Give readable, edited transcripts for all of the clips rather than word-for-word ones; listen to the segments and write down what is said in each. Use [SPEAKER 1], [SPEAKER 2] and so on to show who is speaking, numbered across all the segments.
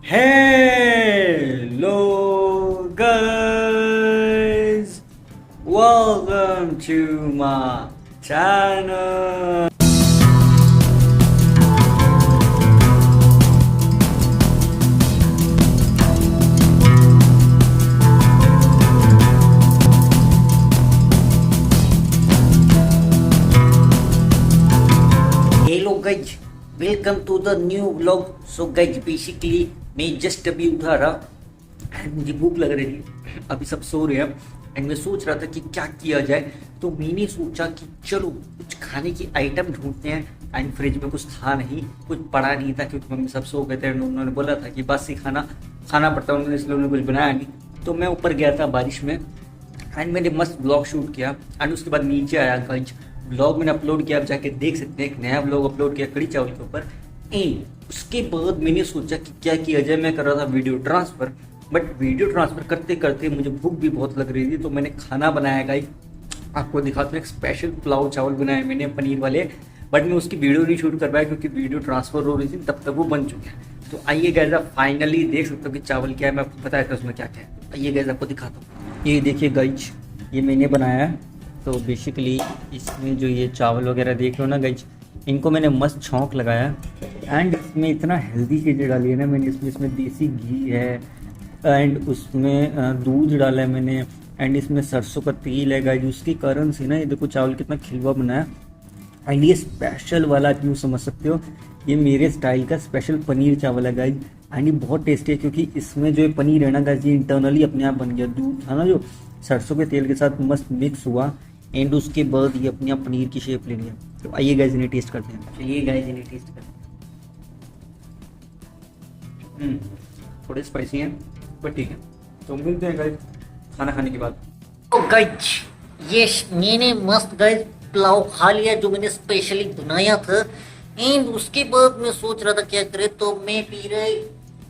[SPEAKER 1] Hello, guys. Welcome to my channel. Hello, guys. Welcome to the new vlog. So, guys, basically मैं just अभी उठा रहा and मुझे भूख लग रही थी। अभी सब सो रहे हैं एंड मैं सोच रहा था कि क्या किया जाए, तो मैंने सोचा कि चलो कुछ खाने की आइटम ढूंढते हैं। एंड फ्रिज में कुछ था नहीं, कुछ पड़ा नहीं था क्योंकि मम्मी सब सो गए थे एंड उन्होंने बोला था कि बस ही खाना खाना पड़ता है उन्होंने, इसलिए उन्होंने कुछ बनाया नहीं। तो मैं ऊपर गया था बारिश में एंड मैंने मस्त ब्लॉग शूट किया एंड उसके बाद नीचे आया गाइस। ब्लॉग मैंने अपलोड किया, आप जाके देख सकते हैं। एक नया ब्लॉग अपलोड किया कड़ी चावल के ऊपर। एंड उसके बाद मैंने सोचा कि क्या किया जाए। मैं कर रहा था video transfer, but video transfer करते करते मुझे भूख भी बहुत लग रही थी, तो मैंने खाना बनाया गाइस। आपको दिखाता हूँ, एक स्पेशल पुलाव चावल बनाए मैंने पनीर वाले, बट मैं उसकी वीडियो नहीं शूट कर पाया क्योंकि वीडियो ट्रांसफर हो रही थी, तब तक वो बन चुके हैं। तो आइए गाइस, आप फाइनली देख सकते हो कि चावल क्या है। मैं आपको बताया था उसमें क्या क्या है। आइए गाइस, आपको दिखाता हूँ। ये देखिए गाइस, ये मैंने बनाया है। तो बेसिकली इसमें जो ये चावल वगैरह देख रहे हो ना गाइस, इनको मैंने मस्त छौंक लगाया एंड इसमें इतना हेल्दी चीज़ें डाली है ना मैंने। इसमें देसी घी है एंड उसमें दूध डाला है मैंने एंड इसमें सरसों का तेल है गाइस। उसके कारण से ना ये देखो चावल कितना खिलवा बना है। एंड ये स्पेशल वाला क्यों समझ सकते हो, ये मेरे स्टाइल का स्पेशल पनीर चावल है गाइस। एंड ये बहुत टेस्टी है क्योंकि इसमें जो ये पनीर है ना गाइस, ये इंटरनली अपने आप बन गया। दूध था ना जो सरसों के तेल के साथ मस्त मिक्स हुआ एंड उसके बाद ये अपने आप पनीर की शेप ले लिया। तो आइए गाइस, इन्हें टेस्ट करते हैं। चलिए गाइस, इन्हें टेस्ट करते हैं। थोड़े स्पाइसी हैं बट ठीक है। तो मिलते हैं गाइस खाना खाने के बाद।
[SPEAKER 2] तो गाइस, ये मैंने मस्त गाइस पुलाव खा लिया जो मैंने स्पेशली बनाया था। एंड उसके बाद मैं सोच रहा था क्या करे, तो मैं पी रही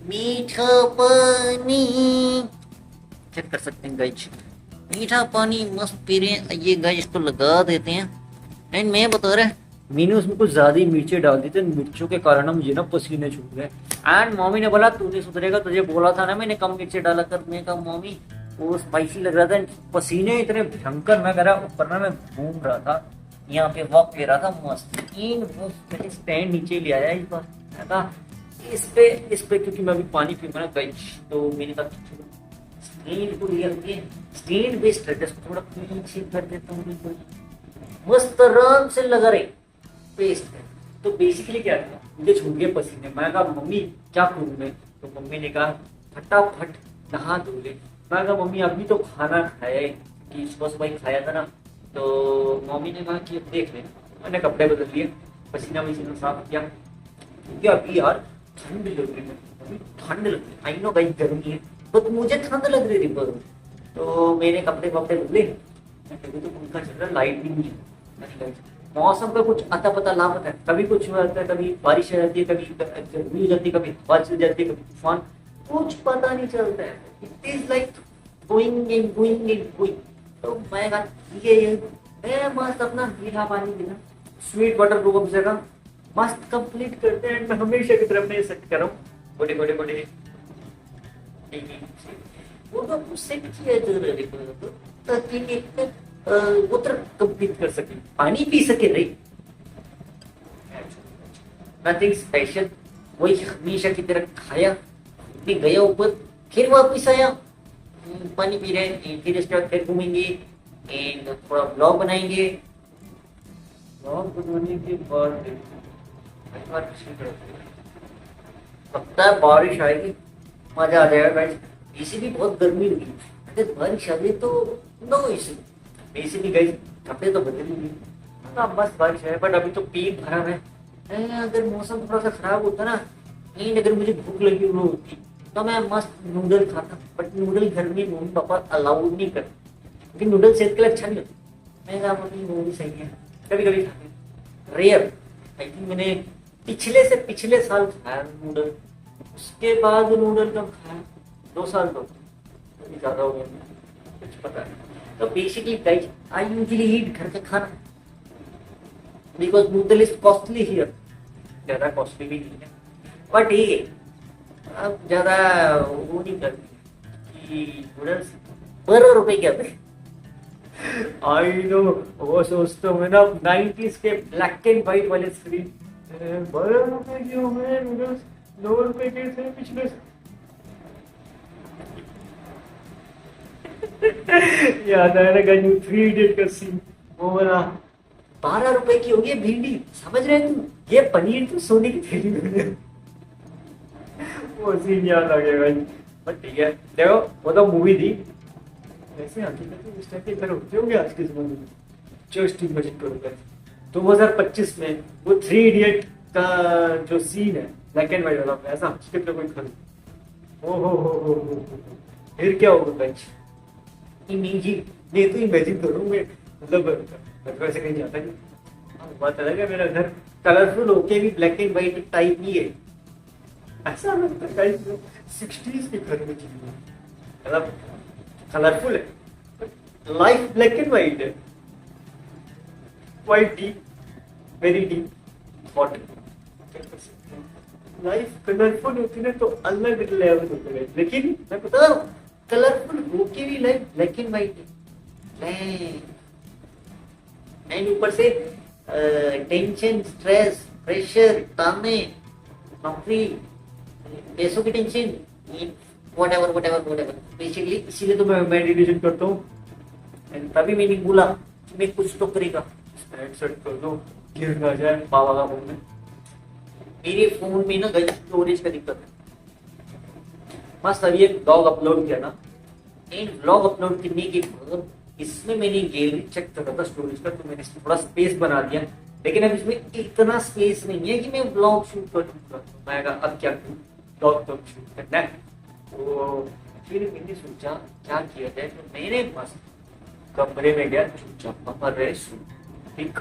[SPEAKER 2] मीठा पानी। चेक कर सकते हैं गाइस, मीठा पानी मस्त पी रहे हैं। ये गाइस इसको लगा देते हैं। एंड मैं बता रहा
[SPEAKER 1] मैंने उसमें कुछ ज़्यादा ही मिर्चें डाल दी थी, मिर्चों के कारण मुझे ना पसीने छूट गए। एंड मम्मी ने बोला तू नहीं सुधरेगा, तुझे बोला था ना मैंने कम मिर्चें डाला कर। मैं कहा मम्मी वो स्पाइसी लग रहा था, पसीने इतने भयंकर। मैं कह रहा ऊपर ना मैं घूम रहा था, यहाँ पे वॉक ले रहा था मस्त। वो मैंने स्टैंड नीचे ले आया इस बार। मैं कहा इस पे क्योंकि मैं अभी पानी पीऊंगा ना गाइस, तो मैंने कहा स्टैंड को लिया के स्टैंड बेस्ड है, इसको थोड़ा पीछे कर देता हूँ। मस्त आराम से लगा रहे पेस्ट है। तो बेसिकली क्या था, मुझे छूट गए पसीने। मैं कहा मम्मी क्या करूँ मैं, तो मम्मी ने कहा फटाफट नहा धो ले। मैं कहा मम्मी अभी तो खाना खाया है कि सुबह सुबह ही खाया था ना। तो मम्मी ने कहा कि देख ले। मैंने कपड़े बदल लिए, पसीना वसीना साफ किया क्योंकि अभी यार ठंड लग रही है। अभी ठंड लग रही है, आई नो गाइस गर्मी है, बट मुझे ठंड लग रही थी। तो मैंने कपड़े बदले। तो पंखा चल रहा है, लाइट भी नहीं है। मौसम का कुछ अता पता लापता है, कभी कुछ हो जाता है, कभी बारिश हो जाती है, कभी गर्मी हो जाती है, कभी हवा चल जाती है, कभी तूफान, कुछ पता नहीं चलता है। It is like going and going and going. तो मैं कहा ये मैं मस्त अपना मीठा पानी पीना, स्वीट वाटर रूम जगह मस्त कंप्लीट करते हैं। मैं हमेशा की तरफ मैं सेट कर रहा हूँ बड़े बड़े बड़े वो तो सेट किया जरूरी ताकि उतर कंप्लीट कर सके, पानी पी सके। नहीं नथिंग स्पेशल, वही हमेशा की तरह खाया, फिर गया ऊपर, फिर वापिस आया, पानी पी रहे हैं। फिर इसके बाद फिर घूमेंगे एंड थोड़ा ब्लॉग बनाएंगे। ब्लॉग बनाने के बाद लगता है बारिश आएगी, मजा आ जाएगा गाइस। इसी भी बहुत गर्मी लगी, अगर बारिश आ गई तो नो इसी बेसिकली गाइस कपड़े तो बदलेंगे ना, बस बारिश है। बट अभी तो पेट भरा है। अगर मौसम थोड़ा सा खराब होता ना, नहीं अगर मुझे भूख लगी हुई होती तो मैं मस्त नूडल खाता। बट नूडल घर में मम्मी पापा अलाउड नहीं करते क्योंकि नूडल सेहत के लिए अच्छा नहीं होता। मैं कहा मम्मी वो भी सही है, कभी कभी खाते रेयर। आई थिंक मैंने पिछले साल खाया नूडल, उसके बाद नूडल कब खाया, 2 साल तो ज्यादा हो गया, कुछ पता नहीं। तो बेसिकली गाइस आई यूजुअली ईट घर का खाना because noodle is costly here, ज्यादा कॉस्टली भी नहीं है। बट ये अब ज्यादा वो नहीं करती कि थोड़ा
[SPEAKER 2] 12 रुपए क्या थे?
[SPEAKER 1] आई नो, वो सोचता हूँ मैं ना 90s के ब्लैक एंड व्हाइट वाले स्क्रीन 12 रुपए की हो गए नूडल्स, 9 रुपए के थे पिछले याद आया ना गजू 3 इडियट का सीन, वो वाला
[SPEAKER 2] 12 रुपए की होगी भिंडी, समझ रहे तुम? ये पनीर तो सोने की थैली में।
[SPEAKER 1] वो सीन याद आ गया भाई। बट ठीक है, देखो वो तो मूवी थी, वैसे हकीकत में इस टाइप के इधर होते होंगे आज के जमाने में। जस्ट इमेजिन करो गाइस, 2025 में वो 3 इडियट का जो सीन है ब्लैक एंड व्हाइट वाला, ऐसा हकीकत में कोई खरीद, हो, फिर क्या होगा गाइस? इमेजिन, मैं तो इमेजिन करूँ मैं, मतलब मैं तो ऐसे कहीं जाता नहीं। हाँ, बात अलग है, मेरा घर कलरफुल होके भी ब्लैक एंड व्हाइट टाइप ही है, ऐसा लगता है गाइस 60s के घर में जीवन, मतलब कलरफुल है, लाइफ ब्लैक एंड व्हाइट है, quite deep, very deep hot. Life colourful होती ना तो अलग लेवल होता है, लेकिन मैं बता रहा हूँ कलरफुल होके भी लाइफ ब्लैक एंड व्हाइट है। एंड ऊपर से टेंशन, स्ट्रेस, प्रेशर, ताने, नौकरी, पैसों की टेंशन, व्हाटएवर बेसिकली इसीलिए तो मैं मेडिटेशन करता हूँ। एंड तभी मैंने बोला कि मैं कुछ तो करेगा, सेट कर दो, गिर ना जाए बाबा का फोन में। मेरे फोन में ना गई स्टोरेज का दिक्कत है। मस्त अभी एक ब्लॉग अपलोड किया ना, एंड ब्लॉग अपलोड करने के बाद इसमें मैंने गैलरी चेक कर रहा था स्टोरेज का, तो मैंने इसमें थोड़ा स्पेस बना दिया, लेकिन अब इसमें इतना स्पेस नहीं है कि मैं ब्लॉग शूट कर दूंगा। मैं कहा अब क्या करूँ, ब्लॉग तो शूट करना है। तो फिर मैंने सोचा क्या किया जाए, तो मैंने मस्त कमरे में गया, चुपचाप पापा रहे सुन, ठीक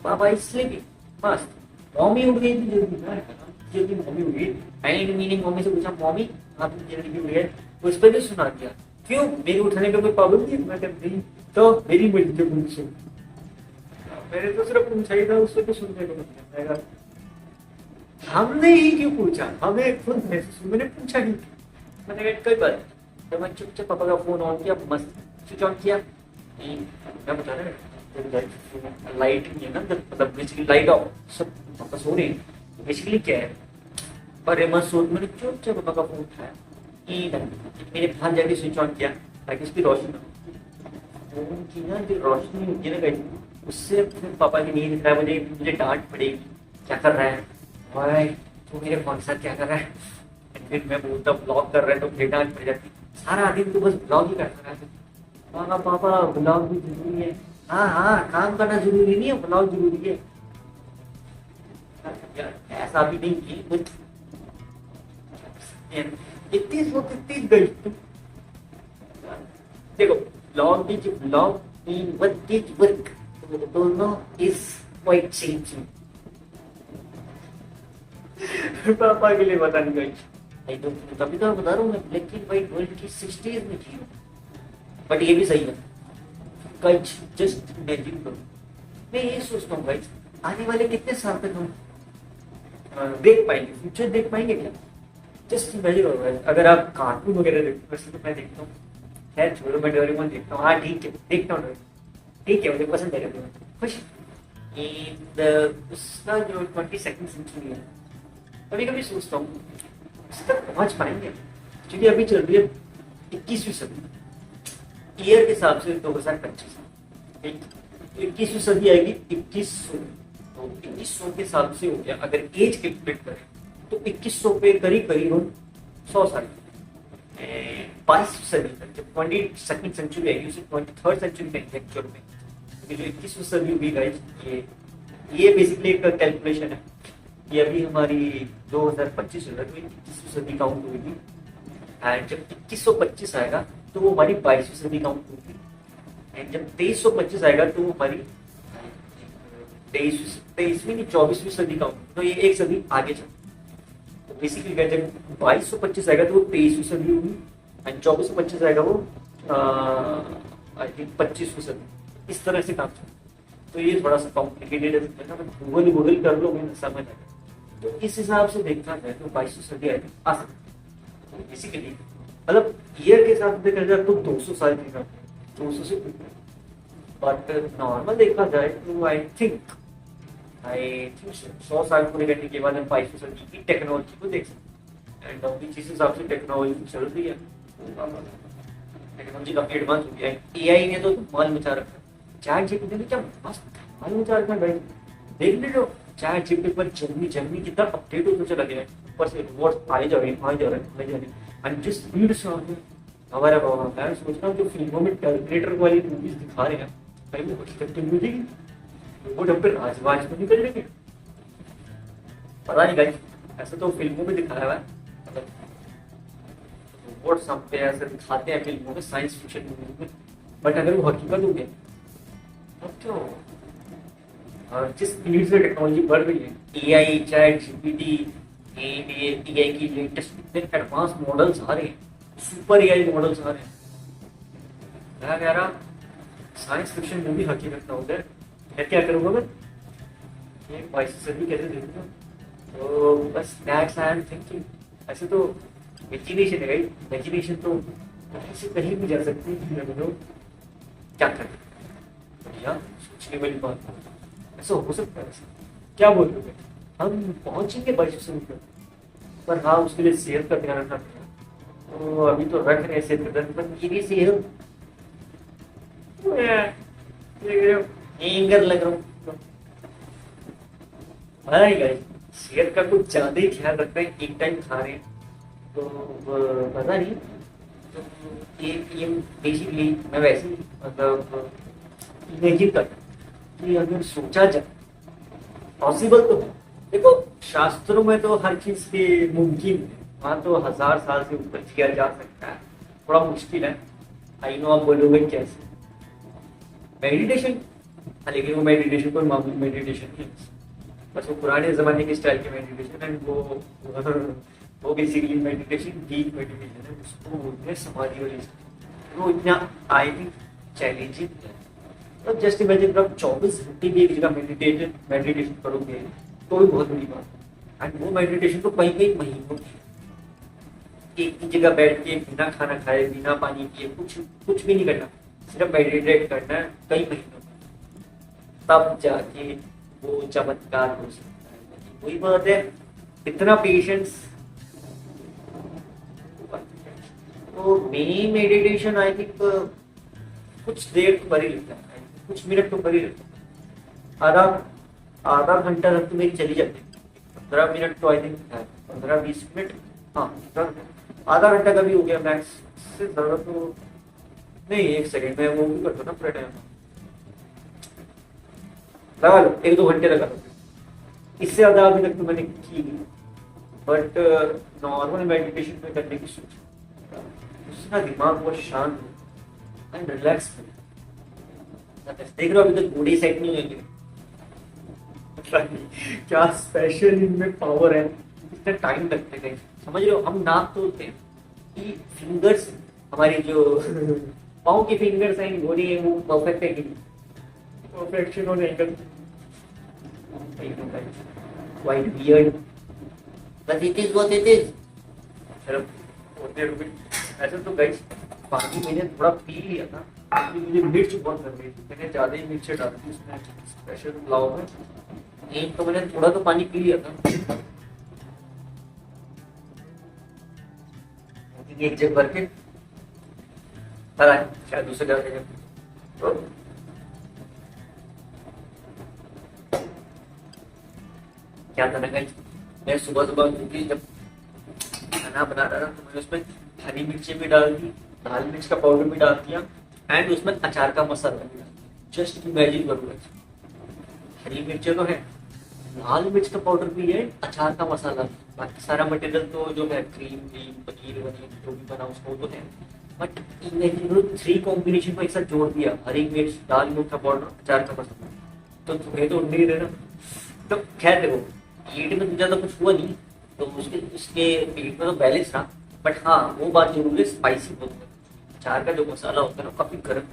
[SPEAKER 1] पापा इसलिए भी मस्त। मम्मी उठ गई थी जल्दी, मम्मी उठ गई, मैंने मम्मी से पूछा मम्मी आप जल्दी क्यों गए, उस पर भी सुना दिया। क्यों, मेरे उठने पे कोई पाबंदी मैं नहीं, तो मेरी मर्जी से पूछो, मैंने तो सिर्फ पूछा ही था, उससे तो सुनने को मिला। हमने ही क्यों पूछा, हमें खुद महसूस, मैंने पूछा नहीं, मैंने कहा कोई बात नहीं। तो मैं चुपचाप पापा का फोन ऑन किया, मस्त स्विच ऑन किया। मैं बता रहा लाइट नहीं है ना, मतलब बेसिकली लाइट ऑफ, सब पापा सो रहे हैं। बेसिकली क्या है, पर मत सोच, मैंने चुपचाप पापा का फोन उठाया, मेरे भान जाके स्विच ऑन किया ताकि उसकी रोशनी फोन की ना जो रोशनी होती है ना कहीं, उससे फिर पापा की नींद खराब हो जाएगी, मुझे डांट पड़ेगी, क्या कर रहा है भाई तू मेरे फोन के साथ क्या कर रहा है। फिर मैं बोलता ब्लॉग कर रहा है तो फिर डांट पड़ जाती, सारा दिन तो बस ब्लॉग ही करता रहता है। पापा ब्लॉग भी जरूरी है, हाँ काम करना जरूरी नहीं है, ब्लॉग जरूरी है। ऐसा भी नहीं कि 31 गई देखो, blog is blog in work is work, दोनों इज क्वाइट सेम। पापा के लिए बता नहीं गई, तो तभी तो बता रहा हूँ मैं ब्लैक एंड व्हाइट वर्ल्ड की 60s में थी। बट ये भी सही है गाइस, जस्ट इमेजिन करो, मैं ये सोचता हूँ गाइस आने वाले कितने साल तक हम देख पाएंगे, फ्यूचर देख पाएंगे क्या। जस्ट इमेजिन करो गाइस, अगर आप कार्टून वगैरह देखते हो, वैसे तो मैं देखता हूँ, खैर छोड़ो, मैं डोरेमोन देखता हूँ, हाँ ठीक है देखता हूँ, ठीक है मुझे पसंद है खुश। उसका जो 22nd सेंचुरी है, कभी कभी सोचता हूँ उस तक पहुंच पाएंगे, क्योंकि अभी चल रही है 21वीं सदी, ईयर के हिसाब से 2025, 21वीं सदी आएगी 2100, तो 2100 के हिसाब से हो गया। अगर एज कैलकुलेट करें तो 2100 पे करीब करीब हम 100 साल 22वीं सदी तक, जब 22nd सेंचुरी आएगी उसे 23rd सेंचुरी में एक्चुअल में, क्योंकि जो 21वीं सदी होगी गाइस, ये बेसिकली एक कैलकुलेशन है। ये अभी हमारी 2025 तो 21वीं सदी काउंट होगी, एंड जब 2125 आएगा तो वो हमारी 22वीं सदी काउंट होगी, एंड जब 2325 आएगा तो वो हमारी 23वीं 24वीं सदी काउंट, तो ये एक सदी आगे चल। तो बेसिकली जब 2225 आएगा तो वो 23वीं सदी होगी, एंड 2425 आएगा वो आई थिंक 25वीं सदी, इस तरह से काम चलता। तो ये थोड़ा सा कॉम्प्लिकेटेड है, गूगल कर लो, मैं समझ आएगा। तो इस हिसाब से देखना है तो 22वीं सदी आ सकती, बेसिकली मतलब ईयर के साथ देखा जाए तो 200 साल की 200 से, बट नॉर्मल देखा जाए तो आई थिंक 100 साल पूरे करने के बाद हम 500 साल की टेक्नोलॉजी को देख सकते हैं। एंड अभी जिस हिसाब से टेक्नोलॉजी चल रही है, टेक्नोलॉजी काफी एडवांस हो गया है। एआई ने तो माल मचा रखा है, चैट जीपीटी ने क्या मस्त माल मचा रखा है भाई। देख ले लो चैट जीपीटी पर जर्नी कितना अपडेट होता चला गया है, ऊपर से रोबोट्स आए जा रहे हैं आए जा रहे हैं आए जा रहे हैं, एंड जिस स्पीड से आ रहे हैं हमारा बाबा। मैं सोच रहा हूँ जो फिल्मों में टर्मिनेटर वाली मूवीज दिखा रहे हैं कहीं वो एक्सपेक्टेड मिलेगी, वो डब पे राजवाज तो नहीं कर लेंगे, पता नहीं गाइस। ऐसे तो फिल्मों में दिखाया हुआ है, मतलब रोबोट्स हम पे ऐसे दिखाते हैं फिल्मों में, साइंस फिक्शन मूवी में, बट अगर वो हकीकत हो गया तब क्यों। और जिस स्पीड से टेक्नोलॉजी बढ़ रही है, एआई चैट जीपीटी, एआई की लेटेस्ट इतने एडवांस मॉडल्स आ रहे हैं, सुपर एआई मॉडल्स आ रहे हैं। मैं कह रहा साइंस फिक्शन मूवी हकीकत ना हो जाए, मैं क्या करूँगा मैं ये 22 सदी कैसे देखूंगा। तो बस दैट्स आई एम थिंकिंग। ऐसे तो इमेजिनेशन है, इमेजिनेशन तो ऐसे कहीं भी जा सकती है, क्या करें बढ़िया सोचने वाली बात। ऐसा हो सकता है, क्या बोल रहे हो, हम पहुंचेंगे 22 सदी तक, पर हाँ उसके लिए सेहत का ध्यान रखना पड़ेगा। तो अभी तो रख रहे सेहत का ध्यान, पर ये सेहत एंगर लग रहा हूँ भाई गाइस। सेहत का कुछ ज्यादा ही ख्याल रख रहे हैं, एक टाइम खा रहे हैं तो पता नहीं। तो ये बेसिकली मैं वैसे ही मतलब इमेजिन करता कि अगर सोचा जाए पॉसिबल तो है। देखो शास्त्रों में तो हर चीज के मुमकिन है, वहाँ तो 1000 साल से ऊपर किया जा सकता है, थोड़ा मुश्किल है। आई नो आप बोलोगे कैसे मेडिटेशन, लेकिन वो मेडिटेशन कोई मामूली मेडिटेशन नहीं, बस वो पुराने जमाने के स्टाइल की मेडिटेशन है। वो बेसिकली मेडिटेशन डीप मेडिटेशन है, उसको बोलते हैं समाधि वाली। वो इतना आई थिंक चैलेंजिंग है। तो जस्ट इमेजिन आप 24 घंटे भी एक जगह मेडिटेशन करोगे तो भी बहुत बड़ी बात है। एंड वो मेडिटेशन तो कई कई महीनों की, एक ही जगह बैठ के बिना खाना खाए बिना पानी पिए कुछ भी नहीं करना, सिर्फ मेडिटेट करना है कई महीनों, तब जाके वो चमत्कार हो सकता है। वही बात है, इतना पेशेंस। तो मेरी मेडिटेशन आई थिंक कुछ देर तो कर ही लेता है, कुछ मिनट तो कर ही लेता है। आधा घंटा तक तो मेरी चली जाती है, 15 मिनट तो आई थिंक 15-20 मिनट, हाँ आधा घंटा का भी हो गया मैक्स से ज्यादा तो नहीं। 1 सेकेंड में वो भी करता ना पूरा टाइम लगा लो, 1-2 घंटे लगा लो, इससे ज्यादा अभी तक तो मैंने की नहीं। बट नॉर्मल मेडिटेशन में करने की सोच, उसका दिमाग बहुत शांत हो एंड रिलैक्स हो। देख रहे हो अभी तक बॉडी सेट नहीं हुई, क्या स्पेशल इनमें पावर है, कितना टाइम लगता है। समझ रहे हो, हम नाप तोड़ते हैं कि फिंगर्स हमारी जो पाँव की फिंगर्स हैं बॉडी है वो परफेक्ट है कि परफेक्शन होने का quite weird, but it is what it is. चलो होते रुके। ऐसे तो गाइस पानी मैंने थोड़ा पी लिया था, मुझे मिर्च बहुत लग रही थी, मैंने ज्यादा ही मिर्च डाल दी उसमें स्पेशल पुलाव में। एक तो मैंने थोड़ा तो पानी पी लिया था, एक जग भर के पता है शायद दूसरे जगह तो क्या था ना गाइस, मैं सुबह क्योंकि जब खाना बना रहा था तो मैंने उसमें हरी मिर्ची भी डाल दी, लाल मिर्च का पाउडर भी डाल दिया एंड उसमें अचार का मसाला भी डाल दिया। जस्ट इमेजिन करो, हरी मिर्ची तो है, लाल मिर्च का पाउडर भी है, अचार का मसाला, बाकी सारा मटेरियल तो जो है क्रीम पनीर वनीर जो भी बना उसको तो है। बट इमेजिन 3 कॉम्बिनेशन को एक साथ जोड़ दिया, हरी मिर्च, लाल मिर्च का पाउडर, अचार का मसाला, तो तुम्हें तो नहीं देना। तो खैर देखो पेट में ज्यादा कुछ हुआ नहीं, तो उसके पेट में तो बैलेंस रहा। बट हाँ वो बात जरूर है, स्पाइसी बहुत है। अचार का जो मसाला होता है ना काफी गर्म,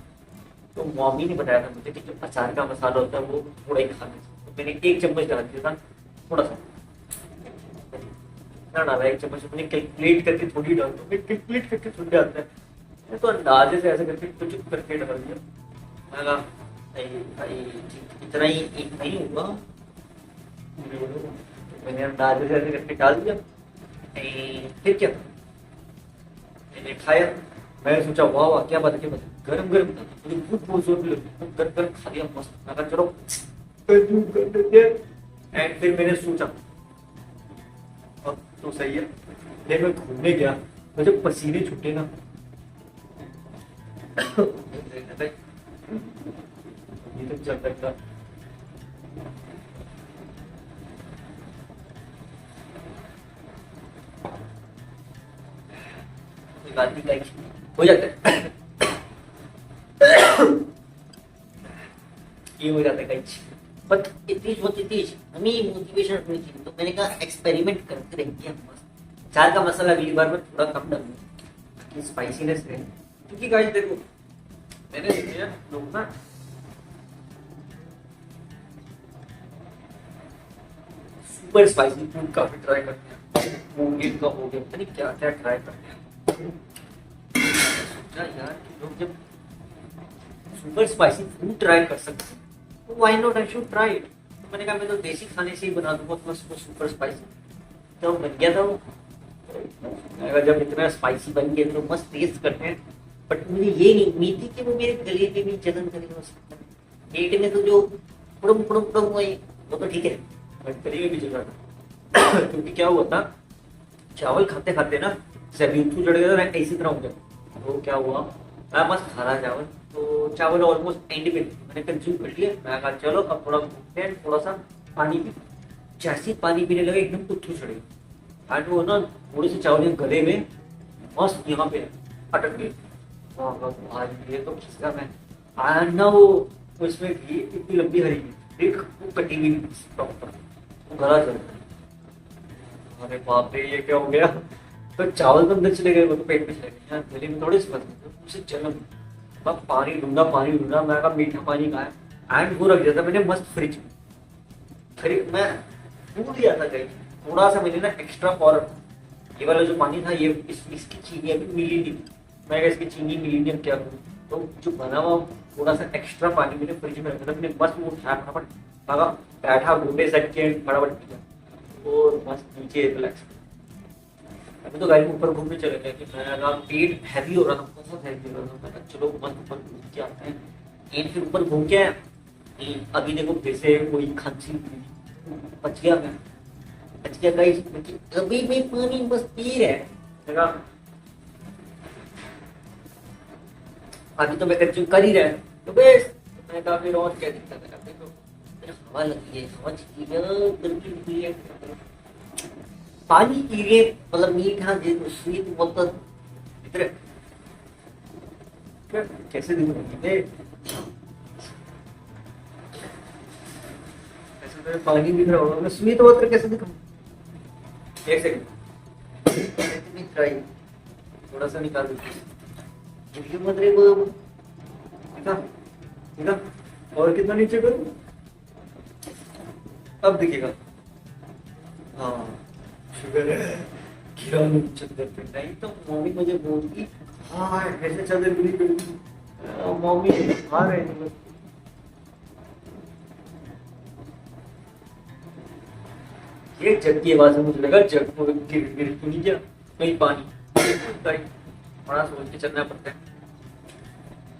[SPEAKER 1] तो मम्मी ने बताया था मुझे कि जो अचार का मसाला होता है वो थोड़ा ही खाना चाहिए, तो मैंने 1 चम्मच डाल दिया था थोड़ा सा। कितना डाला, एक चम्मच अपने कैलकुलेट करके थोड़ी डाल दो, कैलकुलेट करके थोड़ी डालता है, मैं तो अंदाजे से ऐसे करके कुछ करके डाल दिया। मैं कहा नहीं भाई इतना ही एक नहीं होगा, तो मैंने अंदाजे से ऐसे करके डाल दिया। फिर क्या मैंने खाया, मैंने सोचा वाह वाह क्या बात है, क्या बात है, गरम गरम था, मुझे भूख बहुत जोर लगी, गरम गरम खा लिया मस्त। मैं कहा चलो कर देते हैं। एंड फिर मैंने सोचा अब तो सही है, फिर मैं घूमने गया, मुझे पसीने छूटे ना, ये तो चल रहा था। कोई बात नहीं गाइस, हो जाता है, ये हो जाता है guys, but it is what it is. हमें मोटिवेशन रखनी चाहिए, तो मैंने कहा एक्सपेरिमेंट करते रहेंगे हम बस। चार का मसाला अगली बार में थोड़ा कम डालूंगा ताकि स्पाइसीनेस रहे, क्योंकि गाइस देखो मैंने देखा लोग ना सुपर स्पाइसी फूड काफी ट्राई करते हैं, मोंगेट का हो गया, पता नहीं क्या क्या ट्राई करते हैं। सोचा यार कि लोग जब सुपर स्पाइसी फूड ट्राई कर सकते हैं तो why not I should try it. तो मैंने कहा मैं तो देसी खाने से ही बना दूंगा तो सुपर स्पाइसी, तो बन गया था वो। मैंने कहा जब इतना स्पाइसी बन गया तो मस्त टेस्ट करते हैं, बट मुझे ये नहीं उम्मीद थी कि वो मेरे गले पे भी जलन करेगा, पेट में तो जो पुड़म पुड़म पुड़म हुआ वो तो ठीक है, बट गले में भी जल रहा था। क्योंकि क्या हुआ था, चावल खाते खाते ना सभी चढ़ गया था, इसी तरह हो गया। तो क्या हुआ, मैं मस्त खा रहा चावल, तो चावल ऑलमोस्ट एंड में मैंने कंज्यूम कर लिया। मैं कहा चलो अब थोड़ा घूमते हैं, थोड़ा सा पानी पी। जैसे पानी पीने लगे एकदम कुत्थू चढ़े, एंड वो ना थोड़े से चावल गले में मस्त यहाँ पे अटक गए। ये तो खिसका मैं आया ना, वो उसमें भी इतनी लंबी हरी देख वो कटी हुई प्रॉपर, वो गला चल रहा। अरे बाप रे ये क्या हो गया, तो चावल तो अंदर चले गए, वो तो पेट में चले गए, गले में थोड़े से उसे जलन। मैं पानी ढूंढा, मैं कहा मीठा पानी खाया, एंड वो रख दिया था मैंने मस्त फ्रिज में। फिर मैं भूल गया था कहीं, थोड़ा सा मैंने ना एक्स्ट्रा फॉर ये वाला जो पानी था ये इसकी चीनी अभी मिली नहीं, मैं कहा इसकी चीनी मिली नहीं, अब क्या करूँ। तो जो बना हुआ थोड़ा सा एक्स्ट्रा पानी मैंने फ्रिज में रखा था, मैंने मस्त वो उठाया फटाफट, भागा बैठा घूमने सेट के फटाफट पिया और मस्त नीचे रिलैक्स। अभी तो गाड़ी ऊपर घूमने चले गए कि मेरा पेट हैवी हो रहा था, बहुत हैवी हो रहा था। मैं चलो मस्त ऊपर घूम के आते हैं, एंड फिर ऊपर घूम के आए। अभी देखो फिर से कोई खांसी बच गया, मैं बच गया गाइस, अभी भी पानी बस पी रहे, अभी तो मैं कंज्यूम कर ही रहा है, तो बस मैं कहा फिर और क्या दिक्कत है। देखो हवा लगी है, हवा चलती है, पानी पी रहे, मतलब मीठा स्वीट मतलब इधर कैसे दिखोगे, ऐसे पानी दिख रहा होगा, मैं स्वीट वाटर कैसे दिखाऊं। एक सेकंड ट्राई, थोड़ा सा निकाल दीजिए मत रे बाबू, देखा और कितना नीचे करूं, अब दिखेगा। हाँ शुगर है, गिरा चद्दर पे, नहीं तो मम्मी मुझे बोलती हाँ ऐसे चद्दर गिरी करूंगी, मम्मी खा रहे थे बस। ये जग की आवाज में मुझे लगा जग को गिर गिर तो नहीं गया कहीं पानी, बड़ा सोच के चलना पड़ता है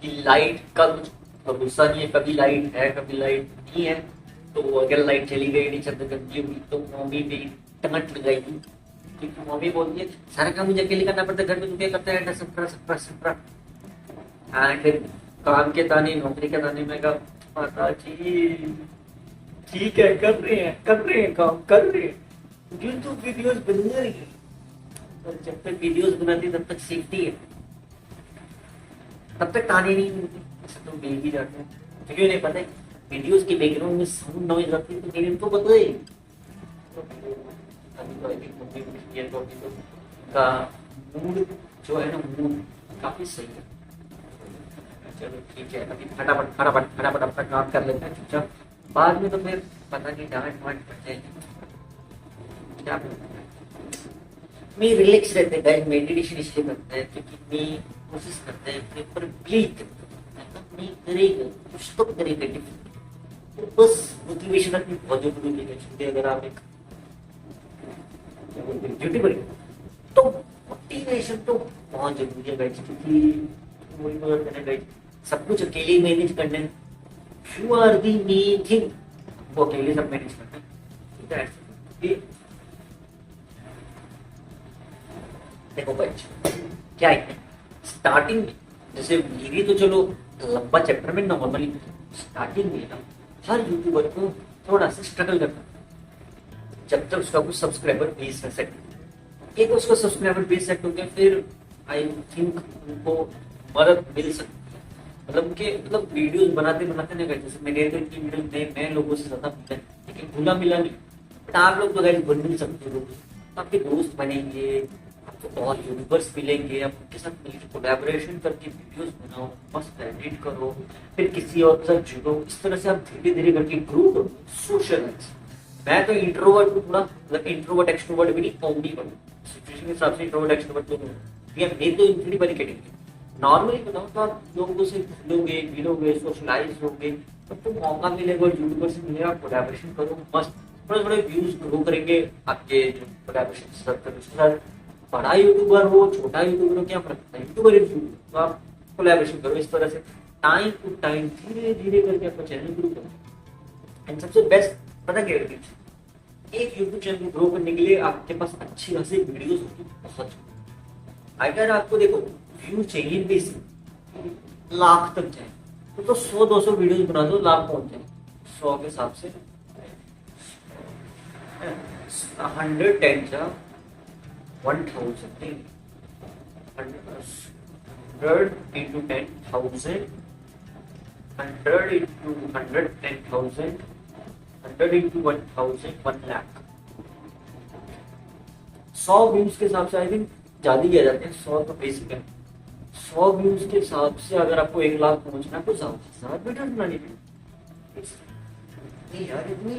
[SPEAKER 1] कि लाइट का कुछ भरोसा नहीं है, कभी लाइट है कभी लाइट नहीं है। तो अगर लाइट चली गई नहीं चद्दर गंदी हुई तो मम्मी भी टमट लगाएगी, क्योंकि मम्मी बोलती है सारा काम मुझे अकेले करना पड़ता है, घर में तू क्या करता है सपरा। हाँ फिर काम के ताने नौकरी के ताने में कहा माता जी ठीक है कर रहे हैं काम कर रहे हैं, यूट्यूब वीडियोस बन रही है, और जब तक वीडियोस बनाती तब तक सीखती है, तब तक ताने नहीं मिलती, ऐसे तो मिल भी जाते हैं। क्योंकि उन्हें पता है वीडियोस के बैकग्राउंड में साउंड नॉइज आती है तो मेरे उनको पता है। अभी तो आई थिंक मम्मी का मूड जो है ना मूड काफी सही है। चलो ठीक है, अभी फटाफट अपना काम कर लेते हैं चुपचाप, बाद में तो फिर पता नहीं डांट वाट पड़ जाएगी क्या। मैं रिलैक्स रहते हैं गाइस, मेडिटेशन इसलिए करते हैं क्योंकि मैं कोशिश करते हैं अपने ऊपर बिलीव करते हैं, मतलब मैं करेगा कुछ तो करेगा different। तो बस मोटिवेशन अपनी बहुत जरूरी है क्योंकि अगर आप एक यूट्यूबर तो मोटिवेशन तो बहुत जरूरी है गाइस, क्योंकि वही मगर मैंने गाइस सब कुछ अकेले मैनेज करना है, you are the main thing, वो अकेले सब मैनेज करना है। ठीक है, देखो गाइस क्या है स्टार्टिंग में, जैसे मेरी तो चलो लंबा चैप्टर में नॉर्मली स्टार्टिंग में ना हर यूट्यूबर को थोड़ा सा स्ट्रगल करना है। जब तक उसका कुछ सब्सक्राइबर बेस सेट, एक उसका सब्सक्राइबर बेस सेट हो गया, फिर आई थिंक उनको मदद मिल सकती है, मतलब उनके मतलब वीडियोस बनाते बनाते नहीं गए, जैसे मेरे तो इतनी वीडियो में मैं लोगों से ज्यादा मिला लेकिन भूला मिला नहीं, बट आप लोग तो गाइस बन नहीं सकते लोग, आपके दोस्त बनेंगे, आपको और यूट्यूबर्स मिलेंगे, आप उनके साथ मिलकर कोलैबोरेशन करके वीडियोस बनाओ, मस्त एडिट करो, फिर किसी और के साथ जुड़ो, इस तरह से आप धीरे धीरे करके ग्रो करो। सोशल मैं तो इंट्रोवर्ट हूँ, थोड़ा मतलब इंट्रोवर्ट एक्सट्रोवर्ट भी नहीं, कॉम्बिवर्ट सिचुएशन के हिसाब से इंट्रोवर्ट एक्सट्रोवर्ट तो मैं तो इनफिनिटी वाली कैटेगरी। नॉर्मली बताओ तो आप लोगों से मिलोगे मिलोगे सोशलाइज होगे, तब तो मौका मिलेगा यूट्यूबर से मिलेगा, आप कोलैबोरेशन करो, मस्त थोड़े थोड़े व्यूज ग्रो करेंगे आपके जो कोलैबोरेशन सर्कल उसके साथ। बड़ा यूट्यूबर हो छोटा यूट्यूबर हो क्या फर्क पड़ता है, यूट्यूबर तो आप कोलैबोरेशन करो इस तरह से टाइम टू टाइम धीरे धीरे करके आपका चैनल ग्रो करो। एंड सबसे बेस्ट पता क्या है, एक यूट्यूब चैनल ग्रो करने के लिए आपके पास अच्छी खासी वीडियोस होती बहुत। अगर आपको देखो व्यू चाहिए बेसिक लाख तक जाए तो 100-200 वीडियोस बना दो, लाख पहुंच जाए 100 के हिसाब से 110 जा 1000 100 into 10,000 100 into 100 10,000 100 into 1,000 1 lakh. 100 views के हिसाब से आई थिंक ज्यादा ही आ जाते हैं, 100 तो बेसिक है। 100 व्यूज के हिसाब से अगर आपको 1 लाख पहुंचना है तो ज्यादा वीडियो बनानी पड़ेगी यार, इतनी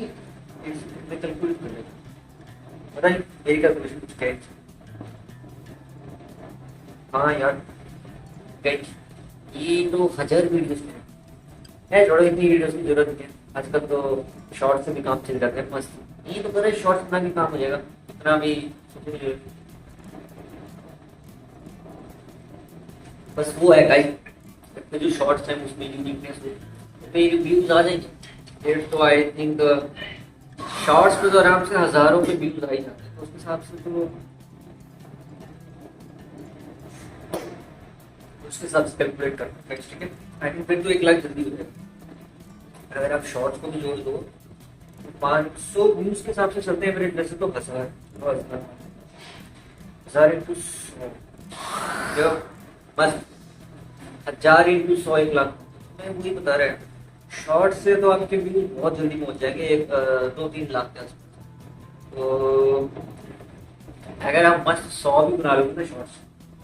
[SPEAKER 1] कैलकुलेट कर लेते पता नहीं मेरी कैलकुलेशन कुछ है। हाँ यार ये तो 1000 वीडियोस है, छोड़ो इतनी वीडियोस की जरूरत नहीं है, आजकल तो शॉर्ट से भी काम चल जाता है मस्त, ये तो करे शॉर्ट्स बना भी काम हो जाएगा, इतना भी बस वो है गाइस जो शॉर्ट्स हैं उसमें यूनिकनेस पे व्यूज आ जाएंगे, फिर तो आई थिंक शॉर्ट्स पे तो आराम से हजारों पे व्यूज आ ही जाते हैं, तो उसके हिसाब से तो उसके हिसाब से कैलकुलेट करना है। ठीक है, आई थिंक फिर तो 1 लाख जल्दी हो जाएगा। अगर आप शॉर्ट्स को भी जोड़ दो 500 व्यूज के हिसाब से चलते हैं एवरेज, वैसे तो 1000 इंटू 100 बस 1000 इंटू 100 1 लाख। मैं वही बता रहा है शॉर्ट से तो आपके व्यूज बहुत जल्दी पहुंच जाएंगे 2-3 लाख के आसपास। तो अगर आप मस्त 100 भी बना लोगे ना शॉर्ट्स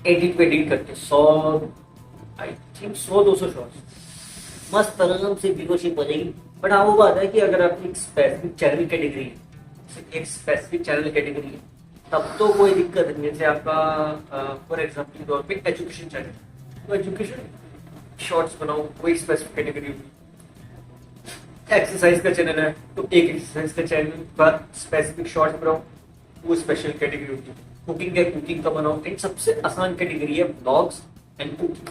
[SPEAKER 1] एडिट पे एडिट करके 100 आई थिंक 100-200 शॉर्ट्स मस्त आराम से व्यूअरशिप हो जाएगी। बट हाँ वो बात है कि अगर आपकी एक स्पेसिफिक चैनल कैटेगरी है, एक स्पेसिफिक चैनल कैटेगरी है तब तो कोई दिक्कत नहीं। जैसे आपका फॉर एग्जाम्पल के तौर पे एजुकेशन चैनल, तो एजुकेशन शॉर्ट्स बनाओ कोई स्पेसिफिक कैटेगरी होगी। एक्सरसाइज का चैनल है तो एक एक्सरसाइज का चैनल पर स्पेसिफिक शॉर्ट्स बनाओ, वो स्पेशल कैटेगरी होगी। कुकिंग है कुकिंग का बनाओ, एक सबसे आसान कैटेगरी है blogs and cooking.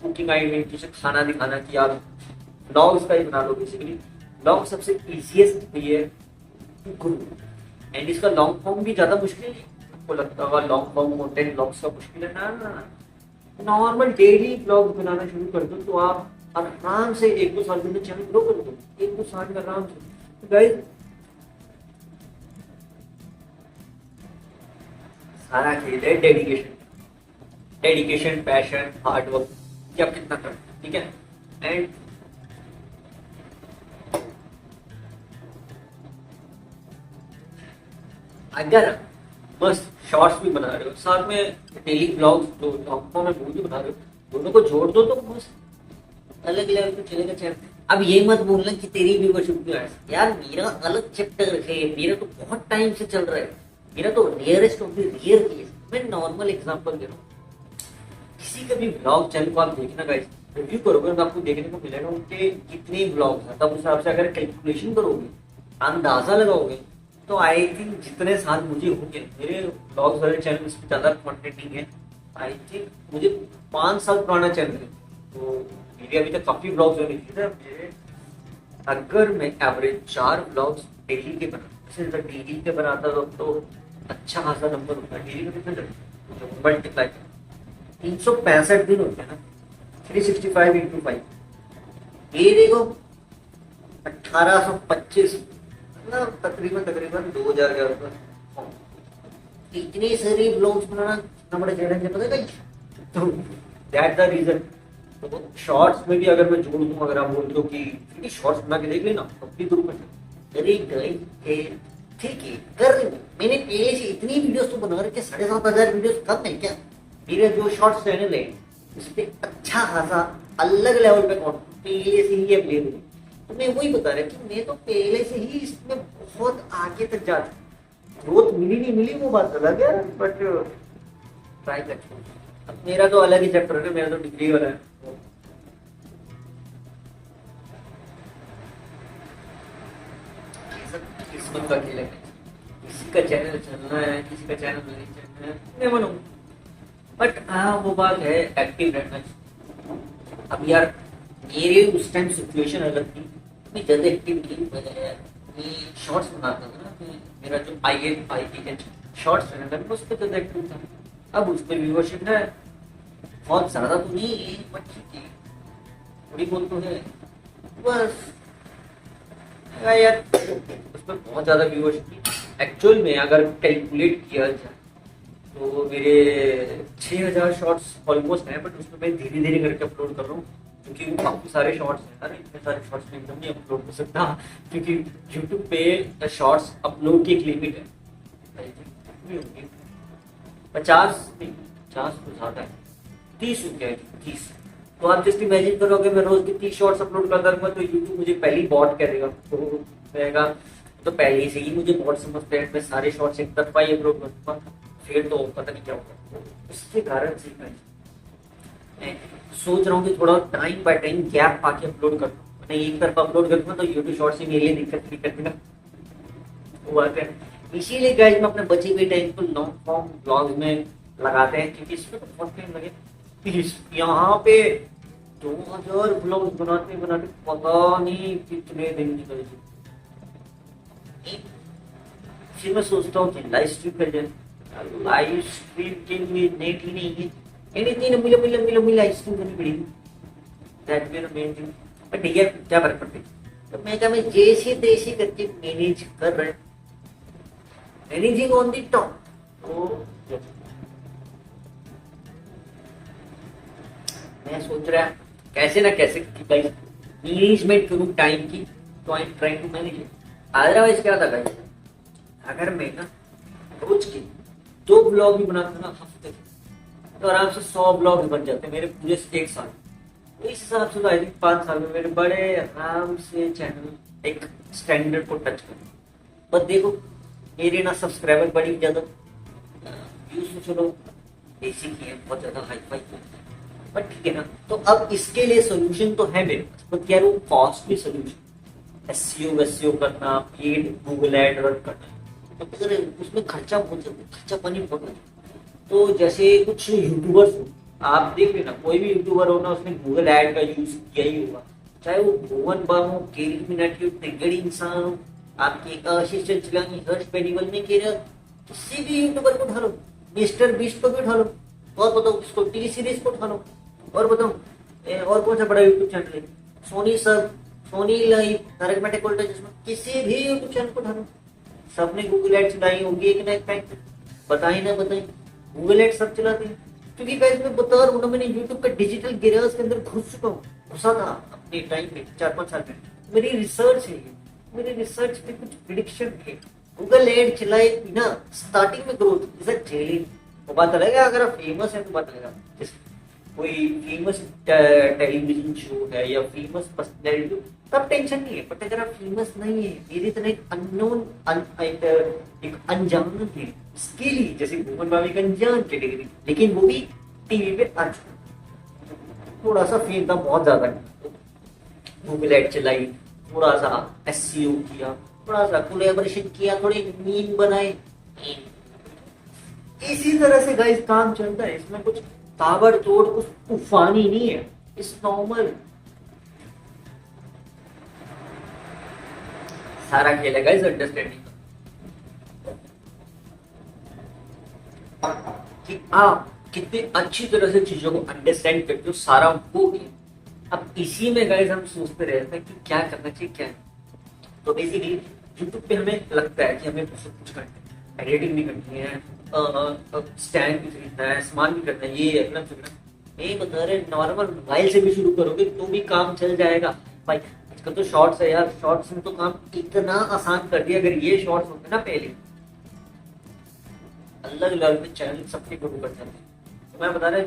[SPEAKER 1] Cooking I mean जैसे खाना दिखाना कि आप ब्लॉग्स का ही बना लो। बेसिकली ब्लॉग सबसे इजीएस्ट ये है टू ग्रो, एंड इसका लॉन्ग फॉर्म भी ज्यादा मुश्किल है। आपको लगता होगा लॉन्ग फॉर्म कंटेंट ब्लॉग्स का मुश्किल है ना, नॉर्मल डेली ब्लॉग बनाना शुरू कर दो तो आप आराम से 1-2 साल में चैनल ग्रो कर दो, 1-2 साल में आराम से। तो गाइस सारा खेल है dedication, dedication passion hard work कि आप कितना करते हैं। ठीक है, एंड अगर बस शॉर्ट्स भी बना रहे हो साथ में डेली ब्लॉग्स जो लॉन्ग फॉर्म में वो भी बना रहे हो, दोनों को जोड़ दो तो बस अलग लेवल पे चलेगा चैनल। अब ये मत बोलना कि तेरी व्यूअरशिप क्यों है यार, मेरा अलग चैप्टर है, मेरा तो बहुत टाइम से चल रहा है, मेरा तो rarest of the rare case मैं नॉर्मल एग्जांपल दे रहा हूँ, किसी का भी ब्लॉग चैनल को आप देखना गाइस, रिव्यू करोगे तो आपको देखने को मिलेगा उनके कितने ब्लॉग्स हैं, तब उस हिसाब से अगर कैलकुलेशन करोगे, अंदाजा लगाओगे, तो आई थिंक जितने साल मुझे होंगे मेरे ब्लॉग्स वाले चैनल में ज्यादा कंटेंट नहीं है। आई थिंक मुझे 5 साल पुराना चैनल है, तो मेरे अभी तक काफी ब्लॉग्स होने चाहिए मेरे। अगर मैं एवरेज 4 ब्लॉग्स डेली के बनाता, डेली के बनाता तो अच्छा खासा नंबर होता है। डेली का कितना मल्टीप्लाई 365 दिन होते हैं ना, 365 इंटू 5, ये देखो 1825, मतलब तकरीबन 2000 के आसपास। इतने सारे ब्लॉग्स बनाना इतना बड़ा चैलेंज है, पता है? तो दैट द रीजन। तो शॉर्ट्स में भी अगर मैं जोड़ दूं, अगर आप बोलते हो कि शॉर्ट्स बना के देख लेना, अपनी दूर में अरे ठीक है कर रही हूँ। मैंने पहले से इतनी वीडियोस तो बना रखी है, 7500 वीडियोस कम है क्या? मेरे जो शॉर्ट्स चैनल है उस पर अच्छा खासा अलग लेवल पे कंटेंट पहले से ही अवेलेबल है। तो मैं वही बता रहा कि मैं तो पहले से ही इसमें बहुत आगे तक जा चुका। ग्रोथ मिली नहीं मिली वो बात अलग है, बट ट्राई करते हैं। अब मेरा तो अलग ही चैप्टर है, मेरा तो डिग्री वाला है। किस्मत का खेल है, किसी का चैनल चलना है, किसी का चैनल नहीं चलना है, मैं मानूं। बट हाँ वो बात है, एक्टिव रहना चाहिए। अब यार मेरे उस टाइम सिचुएशन अलग थी, मैं ज्यादा एक्टिव नहीं, मैं शॉर्ट्स बनाता था ना, मेरा जो आई शॉर्ट्स चैनल है उस पर ज्यादा एक्टिव था। अब उस पर व्यूअरशिप है बहुत ज्यादा तो नहीं है, बट ठीक है, थोड़ी बहुत तो है बस यार। उसमें बहुत ज्यादा व्यूअरशिप थी एक्चुअल में, अगर कैलकुलेट किया जाए तो मेरे 6000 शॉर्ट्स ऑलमोस्ट हैं, बट उसमें मैं धीरे धीरे करके अपलोड कर रहा हूँ, क्योंकि वो काफी सारे शॉर्ट्स हैं। अरे इतने सारे शॉर्ट्स में एकदम नहीं अपलोड कर सकता, क्योंकि यूट्यूब पे शॉर्ट्स अपलोड की एक लिमिट है, 50 तो ज्यादा है, 30 हो गया है, 30। तो आप जस्ट इमेजिन करोगे मैं रोज की 30 शॉर्ट्स अपलोड करता रहूंगा, तो यूट्यूब मुझे पहली बॉट करेगा, तो कहेगा तो पहले से ही मुझे बॉट समझते हैं, मैं सारे शॉर्ट्स एक तरफा ही अपलोड करूंगा, फिर तो पता नहीं क्या होगा। उसके कारण से मैं सोच रहा हूँ कि थोड़ा time by time gap Pakke upload कर दूँ। मैं एक तरफ अपलोड करूंगा तो यूट्यूब शॉर्ट्स से मेरे लिए दिक्कत ना वो बात है। इसीलिए गाइस मैं अपने बचे हुए टाइम को लॉन्ग फॉर्म ब्लॉग में लगाते हैं, क्योंकि इसमें तो बहुत टाइम लगे। यहाँ पे 2000 ब्लॉग बनाते बनाते पता नहीं कितने दिन निकल गए। फिर मैं सोचता हूँ कि लाइव स्ट्रीम कर जाए, लाइव स्ट्रीम के लिए नेट ही नहीं है, इतनी लंबी लाइव स्ट्रीम करनी पड़ेगी, दैट मेरा मेन थिंग। बट ठीक है, क्या फर्क पड़ता है। तो मैं कहा मैं जैसे तैसे करके मैनेज कर रहे, मैनेजिंग ऑन द टॉप। तो मैं सोच रहा कैसे ना कैसे मैनेजमेंट करूं टाइम की, तो I am trying to manage it. Otherwise क्या था गाइस, अगर मैं ना रोज के 2 ब्लॉग भी बनाता ना हफ्ते के, तो आराम से 100 ब्लॉग बन जाते मेरे पूरे 1 साल। तो इस हिसाब से तो आई थिंक 5 साल में मेरे बड़े आराम से चैनल एक स्टैंडर्ड को टच कर। बस देखो मेरे ना सब्सक्राइबर बड़ी ज्यादा, व्यूज तो चलो बेसिक ही है, बहुत ज्यादा हाई फाई, बट ठीक है ना। तो अब इसके लिए सोल्यूशन तो है मेरे पास, बट क्या वो कॉस्टली सोल्यूशन, एसईओ करना, पेड गूगल एड रन करना, तो अगर उसमें खर्चा बहुत खर्चा पानी बहुत है। तो जैसे कुछ यूट्यूबर्स आप देख लेना, कोई भी यूट्यूबर हो ना, उसने गूगल एड का यूज किया ही होगा, चाहे वो भुवन बाम हो, केरी मिनाटी हो, तिगड़ी इंसान हो, आपकी असिस्टेंट चलानी हर्ष बेनीवल में कह रहा, किसी भी यूट्यूबर को उठा लो, मिस्टर बीस्ट को भी उठा लो, और बताओ उसको टीवी सीरीज को उठा लो, और बताओ और कौन सा बड़ा यूट्यूब चैनल है, सोनी सब, सोनी लाइव, तारक मेहता का उल्टा चश्मा, किसी भी यूट्यूब चैनल को उठा लो, सबने गूगल एड चलाई होगी एक ना एक टाइम पे, बताई ना बताई, गूगल एड सब चलाते हैं। क्योंकि गाइस मैं बता रहा हूँ ना, मैंने यूट्यूब का डिजिटल गिराज के अंदर घुसा था अपने टाइम पे 4-5 साल में। मेरी रिसर्च है, मेरे रिसर्च पे कुछ प्रिडिक्शन थे। गूगल एड चलाए बिना स्टार्टिंग में ग्रोथ इज अ चैलेंज। वो बात अलग है, अगर आप फेमस है तो बात अलग है। कोई फेमस टेलीविजन शो है या फेमस पर्सनैलिटी, तब टेंशन नहीं है। बट अगर आप फेमस नहीं है, मेरी तरह एक अननोन एक अनजान है, इसके लिए जैसे भुवन भाभी का अनजान कैटेगरी, लेकिन वो भी टीवी पे आ चुका, थोड़ा सा फेम था, बहुत ज्यादा गूगल एड चलाई, थोड़ा सा एसईओ किया, थोड़ा सा कोलैबोरेशन किया, थोड़े मीम बनाए, इसी तरह से गाइस काम चलता है। इसमें कुछ ताबड़तोड़, कुछ तूफानी नहीं है, इट्स नॉर्मल। सारा खेल है गाइस अंडरस्टैंडिंग कि आप कितने अच्छी तरह से चीजों को अंडरस्टैंड करते हो, सारा वो ही। अब इसी में गाइस हम सोचते रहते हैं कि क्या करना चाहिए, क्या नहीं। तो बेसिकली यूट्यूब पे हमें लगता है कि हमें बहुत कुछ करना है, एडिटिंग भी करनी है, स्टैंड भी खरीदना है, सामान भी करना है, ये अपना मैं बता रहे नॉर्मल मोबाइल से भी शुरू करोगे तो भी काम चल जाएगा भाई। आजकल तो शॉर्ट्स है यार, शॉर्ट्स में तो काम इतना आसान कर दिया। अगर ये शॉर्ट्स होते ना पहले, अलग लेवल पे चैनल सबके ग्रो कर जाते। तो मैं बता रहा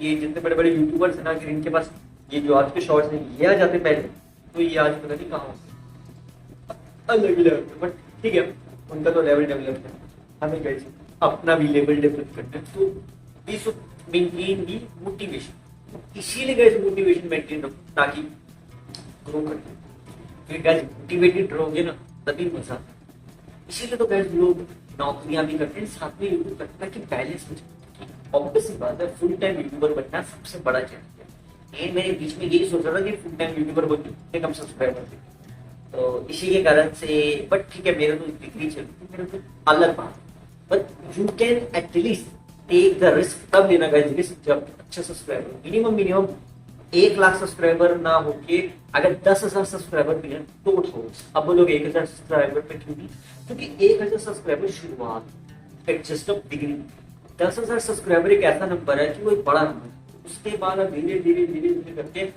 [SPEAKER 1] ये जितने बड़े बड़े यूट्यूबर्स है ना, अगर इनके पास ये जो आज के शॉर्ट्स हैं ये आ जाते पहले, तो ये आज पता नहीं कहाँ होते, अलग लेवल पे। बट ठीक है, उनका तो लेवल डेवलप है, हमें कैसे अपना भी लेवल डेवलप करना है। तो we should maintain the motivation, इसीलिए गाइस मोटिवेशन मेंटेन रखो ताकि ग्रो करते। फिर गाइस मोटिवेटेड रहोगे ना तभी मजा आता है। इसीलिए तो गाइस लोग नौकरियां भी करते हैं, साथ में यूट्यूब करते हैं कि बैलेंस हो जाए। ऑब्वियस सी बात है, फुल टाइम यूट्यूबर बनना सबसे बड़ा चैलेंज है। मेरे बीच में यही सोच रहा था कि फुल टाइम यूट्यूबर बन कितने कम सब्सक्राइबर थे, तो इसी के कारण से। बट ठीक है, मेरे तो डिग्री चल रही, मेरे तो अलग बात। But you can at least take the risk, तब लेना गाइस रिस्क जब अच्छा सब्सक्राइबर, मिनिमम 1 लाख सब्सक्राइबर ना होके अगर 10,000 सब्सक्राइबर भी है तो उठो। अब वो लोग 1,000 सब्सक्राइबर पे क्यों नहीं, क्योंकि 1,000 सब्सक्राइबर शुरुआत, it's just a beginning. 10,000 subscriber एक ऐसा नंबर है कि वो एक बड़ा नंबर है। उसके बाद अब धीरे धीरे करके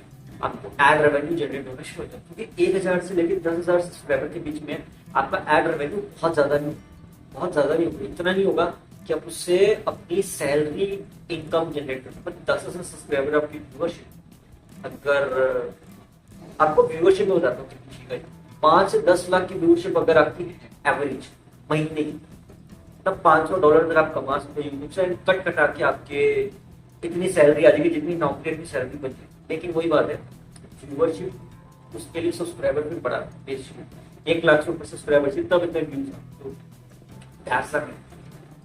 [SPEAKER 1] आपको एड रेवेन्यू जनरेट होना शुरू हो जाता है, क्योंकि 1,000 से लेकर 10,000 सब्सक्राइबर के बीच में आपका एड रेवेन्यू बहुत ज्यादा नहीं होगा। इतना नहीं होगा कि आप उससे अपनी सैलरी इनकम जनरेट कर सकते। 10,000 सब्सक्राइबर आपकी व्यूअरशिप, अगर आपको व्यूअरशिप में हो जाता है 5 से 10 लाख की व्यूअरशिप अगर आपकी एवरेज महीने की, तब $500 तक आप कमा सकते हो यूट्यूब से। कट कटा के आपके इतनी सैलरी आ जाएगी जितनी नौकरी की सैलरी बन जाएगी। लेकिन वही बात है, व्यूअरशिप, उसके लिए सब्सक्राइबर भी बड़ा बेसिक 1 लाख से ऊपर सब्सक्राइबर तब इतने व्यूज तो ऐसा नहीं।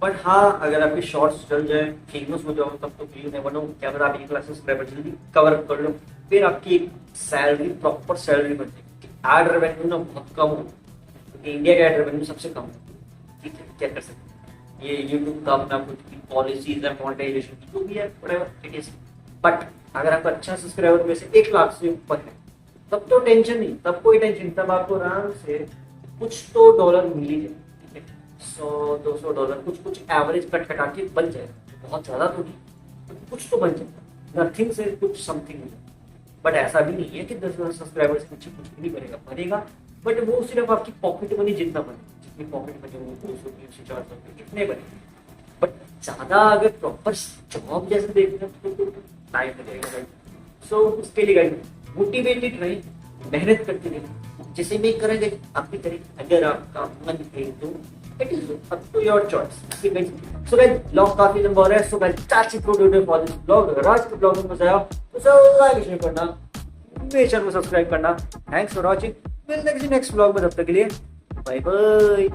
[SPEAKER 1] बट हाँ, अगर आपके शॉर्ट्स चल जाए, फेमस हो जाओ, तब तो यू नेवर नो, क्या पता आप 1 लाख सब्सक्राइबर जल्दी कवर कर लो, फिर आपकी सैलरी प्रॉपर सैलरी बन जाएगी। एड रेवेन्यू ना बहुत कम हो, क्योंकि इंडिया का एड रेवेन्यू सबसे कम है। ठीक है, क्या कर सकते हैं, ये यूट्यूब का अपना खुद की पॉलिसीज है, मोनेटाइजेशन की जो भी है, व्हाटएवर इट इज। बट अगर आपका अच्छा सब्सक्राइबर में से 1 लाख से ऊपर है, तब तो टेंशन नहीं, तब कोई टेंशन, तब आपको आराम से कुछ तो डॉलर मिल ही जाए, $100-200 कुछ एवरेज कट कटा के बन जाए। बहुत ज्यादा तो नहीं, कुछ तो बन जाए, नथिंग से कुछ समथिंग हो जाए। बट ऐसा भी नहीं है कि 10,000 सब्सक्राइबर से कुछ भी नहीं बनेगा, बट वो सिर्फ आपकी पॉकेट मनी जितना बने, जितनी पॉकेट मनी वो 200-300-400 कितने बने। बट ज्यादा अगर प्रॉपर जॉब जैसे देखना तो टाइम लगेगा। सो उसके लिए मोटिवेटेड रहे, मेहनत करते रहे, जैसे मैं करेंगे आप भी करें। अगर आपका मन है तो it is up to your choice. So guys, blog काफी लंबा हो रहा है, so guys that's it for today for this blog. अगर आज के ब्लॉग में मजा आया तो लाइक शेयर करना, मेरे चैनल को सब्सक्राइब करना। थैंक्स फॉर वॉचिंग, मिलते हैं किसी नेक्स्ट ब्लॉग में, तब तक के लिए बाय बाय।